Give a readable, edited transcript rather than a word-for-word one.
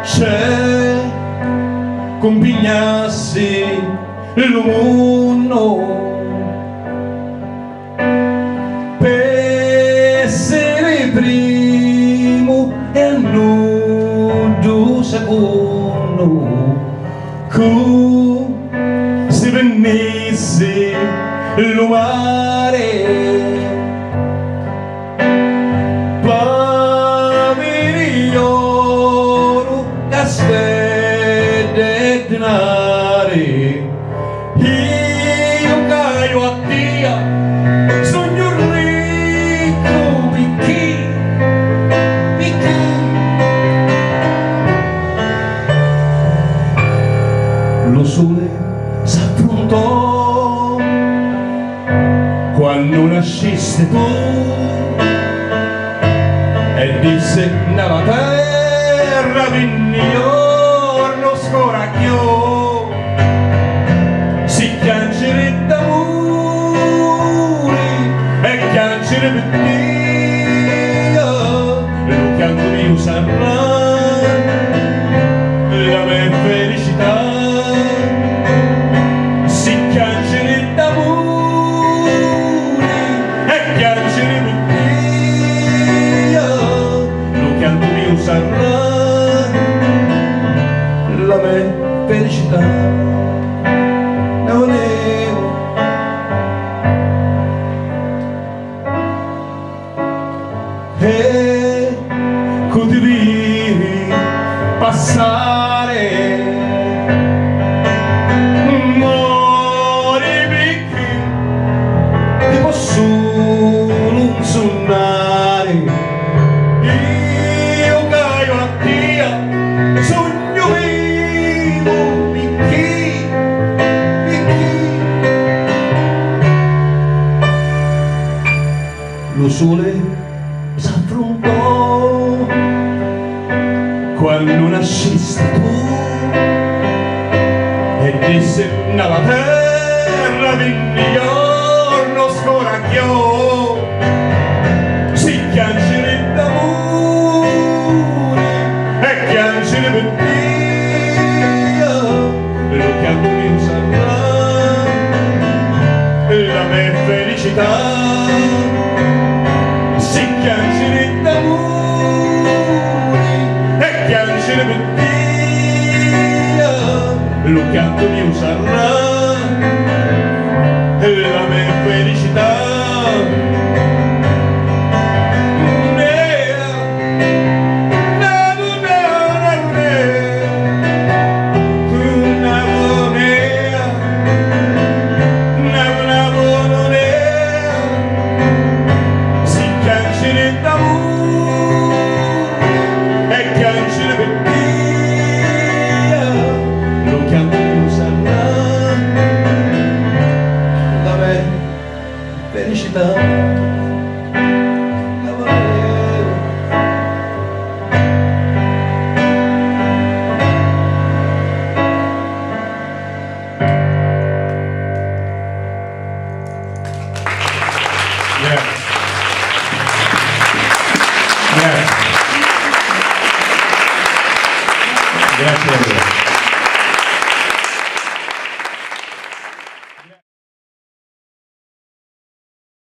Se compignassi il mondo per essere primo e nudo secondo, se venisse il mare e denari, io caio a Dio, sogno ricco, picchi. Lo sole s'affrontò quando nasciste tu e disse nella terra vignio scoracchio si chiancere d'amore e chiancere per Dio lo canto mio sarà la mia felicità si chiancere d'amore e chiancere per Dio lo canto mio sarà la mia felicità. Non ero e potevi passare muori perché ti posso non suonare io caio a Dio sogno lo sole s'affrontò quando nasciste tu e disse nella terra vignio scoracchio si chiancere d'amore e chiancere per Dio lo canto mio sarà la mia felicità chiancere d'amore e chiancere per Dio lo canto mio sarà la mia felicità felicità la volevo grazie.